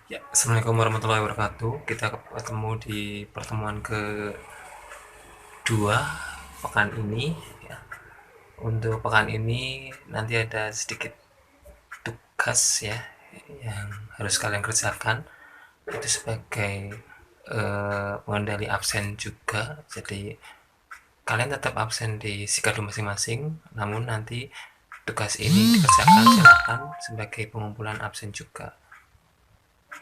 Ya, Assalamualaikum warahmatullahi wabarakatuh. Kita ketemu di pertemuan kedua pekan ini. Ya. Untuk pekan ini nanti ada sedikit tugas ya yang harus kalian kerjakan. Itu sebagai pengendali absen juga. Jadi kalian tetap absen di sikadu masing-masing, namun nanti tugas ini dikerjakan silakan sebagai pengumpulan absen juga.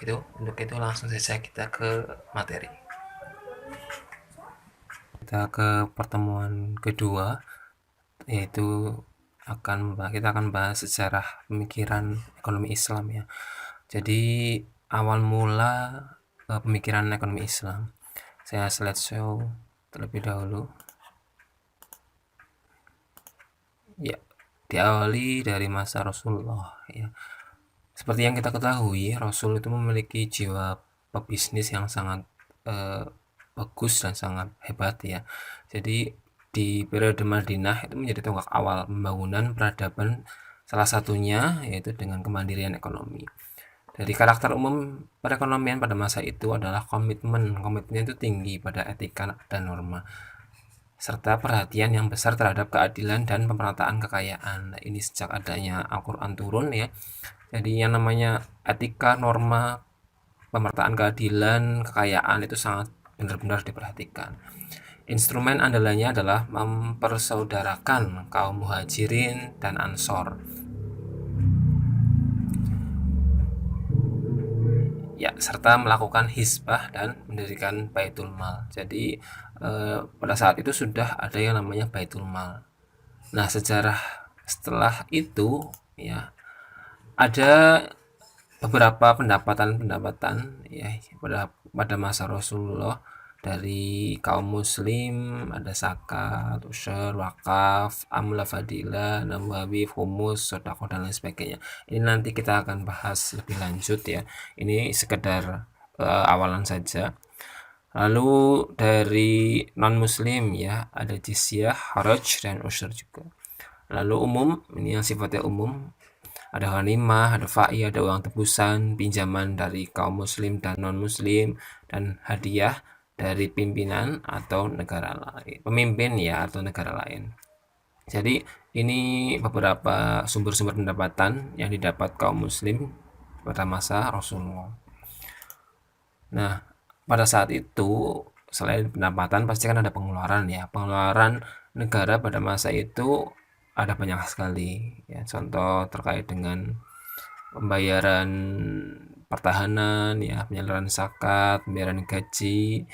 Itu untuk itu langsung saja kita ke materi. Kita ke pertemuan kedua, yaitu kita akan bahas sejarah pemikiran ekonomi Islam ya. Jadi awal mula pemikiran ekonomi Islam. Saya slideshow terlebih dahulu. Ya, diawali dari masa Rasulullah ya. Seperti yang kita ketahui, Rasul itu memiliki jiwa pebisnis yang sangat eh, bagus dan sangat hebat ya. Jadi di periode Madinah itu menjadi tonggak awal pembangunan peradaban, salah satunya yaitu dengan kemandirian ekonomi. Dari karakter umum perekonomian pada masa itu adalah komitmennya itu tinggi pada etika dan norma, serta perhatian yang besar terhadap keadilan dan pemerataan kekayaan. Nah, ini sejak adanya Al-Quran turun ya. Jadi yang namanya etika, norma, pemerataan keadilan, kekayaan itu sangat benar-benar diperhatikan. Instrumen andalannya adalah mempersaudarakan kaum muhajirin dan ansor. Ya, serta melakukan hisbah dan mendirikan baitul mal. Jadi pada saat itu sudah ada yang namanya baitul mal. Nah, sejarah setelah itu ya ada beberapa pendapatan ya pada masa Rasulullah dari kaum muslim, ada zakat, usyur, wakaf, amla fadilah, nawawi, humus, sedekah dan lain sebagainya. Ini nanti kita akan bahas lebih lanjut ya. Ini sekedar awalan saja. Lalu dari non muslim ya ada jizyah, haraj dan usyur juga. Lalu umum, ini yang sifatnya umum, ada ghanimah, ada fa'i, ada uang tebusan, pinjaman dari kaum muslim dan non-muslim, dan hadiah dari pimpinan atau negara lain. Pemimpin ya atau negara lain. Jadi ini beberapa sumber-sumber pendapatan yang didapat kaum muslim pada masa Rasulullah. Nah, pada saat itu selain pendapatan pasti kan ada pengeluaran ya. Pengeluaran negara pada masa itu ada banyak sekali ya. Contoh terkait dengan pembayaran pertahanan ya, penyaluran zakat, pembayaran gaji,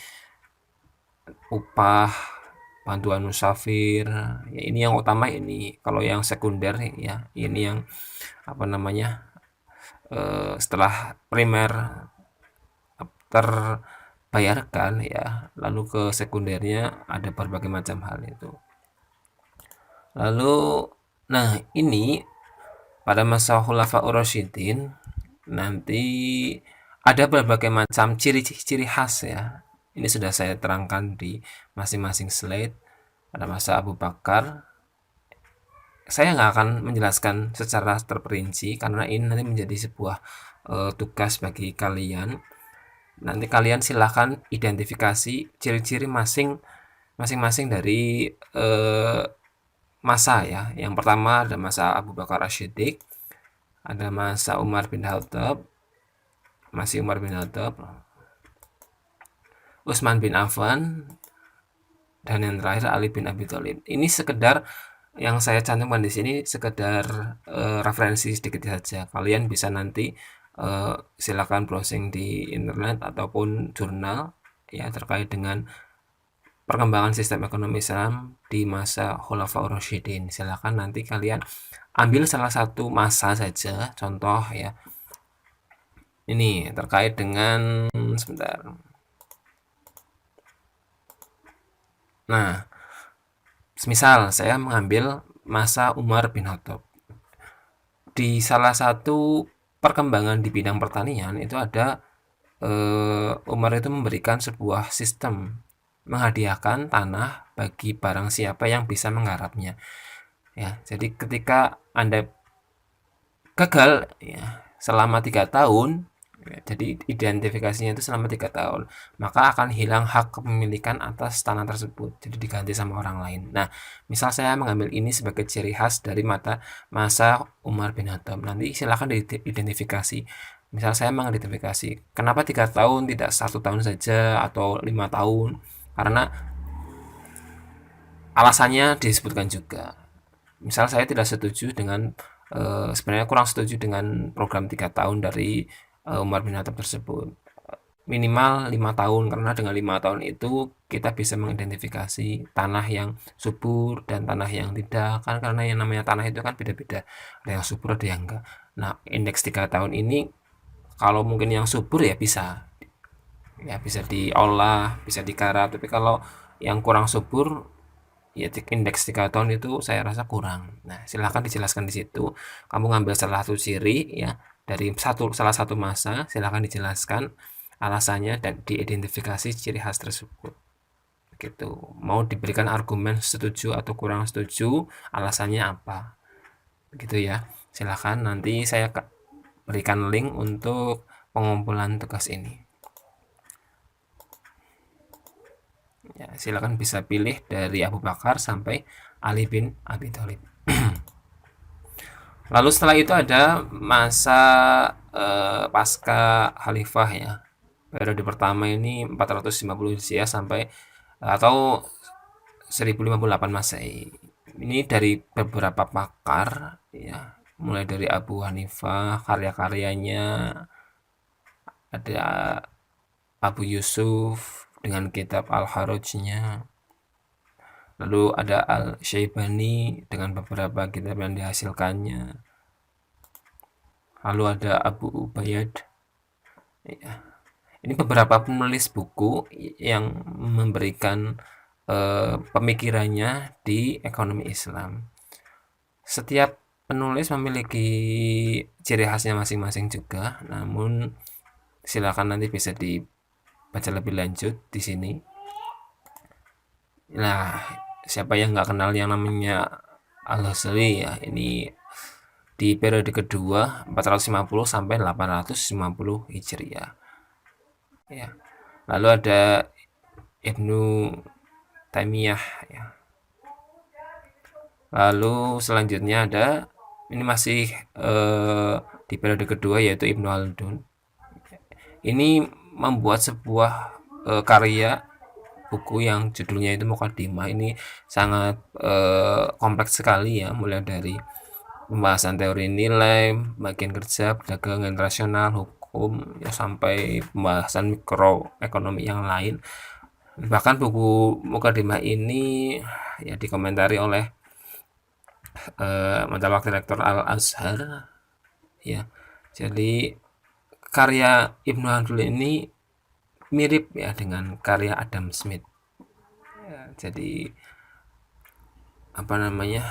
upah, bantuan musafir. Ya, ini yang utama ini. Kalau yang sekunder ya, ini yang apa namanya? Setelah primer terbayarkan ya, lalu ke sekundernya ada berbagai macam hal itu. Lalu nah ini pada masa Khulafaur Rasyidin nanti ada berbagai macam ciri-ciri khas ya. Ini sudah saya terangkan di masing-masing slide. Pada masa Abu Bakar, saya nggak akan menjelaskan secara terperinci karena ini nanti menjadi sebuah tugas bagi kalian. Nanti kalian silahkan identifikasi ciri-ciri masing-masing dari masa ya. Yang pertama ada masa Abu Bakar As-Siddiq, ada masa Umar bin Khattab, masih Umar bin Khattab, Utsman bin Affan, dan yang terakhir Ali bin Abi Thalib. Ini sekedar yang saya cantumkan di sini sekedar referensi sedikit saja. Kalian bisa nanti silakan browsing di internet ataupun jurnal ya terkait dengan perkembangan sistem ekonomi Islam di masa Khulafaur Rasyidin. Silakan nanti kalian ambil salah satu masa saja contoh ya. Ini terkait dengan sebentar. Nah, misal saya mengambil masa Umar bin Khattab. Di salah satu perkembangan di bidang pertanian itu ada Umar itu memberikan sebuah sistem menghadiahkan tanah bagi barang siapa yang bisa menggarapnya. Ya, jadi ketika Anda gagal ya, selama 3 tahun Jadi identifikasinya itu selama 3 tahun, maka akan hilang hak kepemilikan atas tanah tersebut, jadi diganti sama orang lain. Nah, misal saya mengambil ini sebagai ciri khas dari masa Umar bin Khattab, nanti silakan diidentifikasi. Misal saya mengidentifikasi, kenapa 3 tahun tidak 1 tahun saja atau 5 tahun? Karena alasannya disebutkan juga. Misal saya tidak setuju dengan sebenarnya kurang setuju dengan program 3 tahun dari Umar bin Khattab tersebut. Minimal 5 tahun, karena dengan 5 tahun itu kita bisa mengidentifikasi tanah yang subur dan tanah yang tidak, kan karena yang namanya tanah itu kan beda-beda, ada yang subur ada yang enggak. Nah, indeks 3 tahun ini kalau mungkin yang subur ya bisa diolah, bisa digarap, tapi kalau yang kurang subur ya indeks 3 tahun itu saya rasa kurang. Nah, silahkan dijelaskan di situ. Kamu ngambil salah satu ciri ya dari salah satu masa, silahkan dijelaskan alasannya dan diidentifikasi ciri khas tersebut. Gitu. Mau diberikan argumen setuju atau kurang setuju, alasannya apa? Begitu ya. Silahkan nanti saya berikan link untuk pengumpulan tugas ini. Ya, silakan bisa pilih dari Abu Bakar sampai Ali bin Abi Thalib. Lalu setelah itu ada masa pasca khalifah ya. Periode pertama ini 450 Hijriah sampai atau 1058 Masehi. Ini dari beberapa pakar ya, mulai dari Abu Hanifah, karya-karyanya, ada Abu Yusuf dengan kitab Al-Harajnya, lalu ada Al-Syaibani dengan beberapa kitab yang dihasilkannya, lalu ada Abu Ubaid ya. Ini beberapa penulis buku yang memberikan pemikirannya di ekonomi Islam. Setiap penulis memiliki ciri khasnya masing-masing juga, namun silakan nanti bisa dibaca lebih lanjut di sini. Nah, siapa yang nggak kenal yang namanya Al-Ghazali ya, ini di periode kedua 450 sampai 850 Hijriah. Ya. Lalu ada Ibnu Taimiyah ya. Lalu selanjutnya ada ini masih di periode kedua yaitu Ibnu Khaldun. Ini membuat sebuah karya buku yang judulnya itu Muqaddimah. Ini sangat kompleks sekali ya, mulai dari pembahasan teori nilai, bagian kerja, perdagangan internasional, hukum, ya sampai pembahasan mikroekonomi yang lain. Bahkan buku Muqaddimah ini ya dikomentari oleh mantan wakil rektor Al Azhar ya. Jadi karya Ibnu Khaldun ini mirip ya dengan karya Adam Smith. Ya, jadi apa namanya?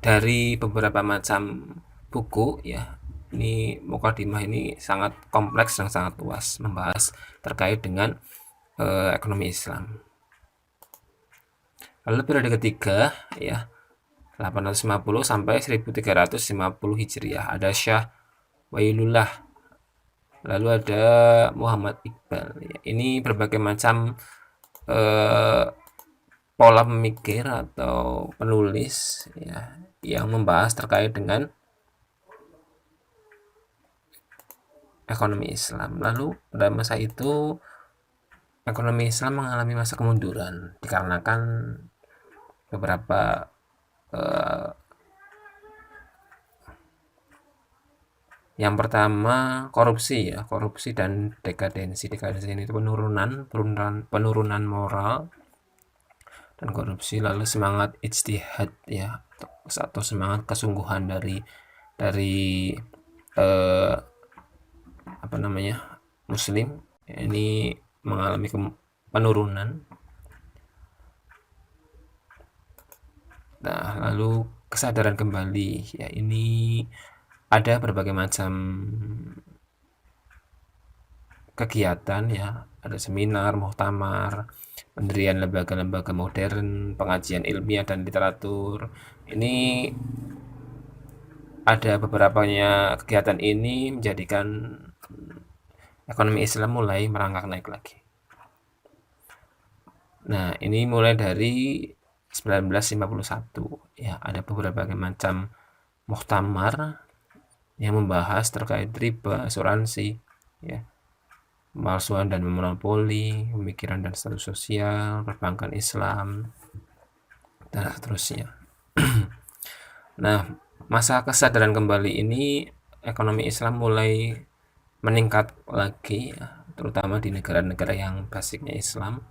Dari beberapa macam buku ya. Ini Muqaddimah ini sangat kompleks dan sangat luas membahas terkait dengan ekonomi Islam. Lalu periode ketiga ya 850 sampai 1350 Hijriah ada Syah Wailullah. Lalu ada Muhammad Iqbal. Ya, ini berbagai macam pola pemikir atau penulis ya yang membahas terkait dengan ekonomi Islam. Lalu pada masa itu ekonomi Islam mengalami masa kemunduran dikarenakan beberapa yang pertama korupsi ya, korupsi dan dekadensi. Dekadensi ini itu penurunan moral dan korupsi, lalu semangat ijtihad ya atau semangat kesungguhan dari apa namanya muslim ya, ini mengalami penurunan. Nah, lalu kesadaran kembali ya, ini ada berbagai macam kegiatan ya, ada seminar, muktamar, pendirian lembaga-lembaga modern, pengajian ilmiah dan literatur. Ini ada beberapanya kegiatan ini menjadikan ekonomi Islam mulai merangkak naik lagi. Nah, ini mulai dari 1951 ya, ada beberapa macam muktamar yang membahas terkait riba, asuransi, ya, pemalsuan dan monopoli, pemikiran dan status sosial, perbankan Islam, dan seterusnya. Nah, masa kesadaran kembali ini ekonomi Islam mulai meningkat lagi, ya, terutama di negara-negara yang basicnya Islam.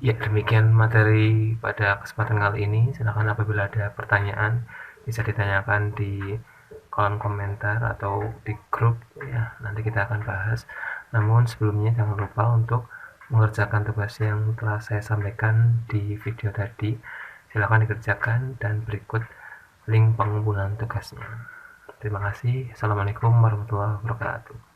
Ya, demikian materi pada kesempatan kali ini. Silakan apabila ada pertanyaan bisa ditanyakan di kolom komentar atau di grup ya. Nanti kita akan bahas. Namun sebelumnya jangan lupa untuk mengerjakan tugas yang telah saya sampaikan di video tadi. Silakan dikerjakan dan berikut link pengumpulan tugasnya. Terima kasih. Assalamualaikum warahmatullahi wabarakatuh.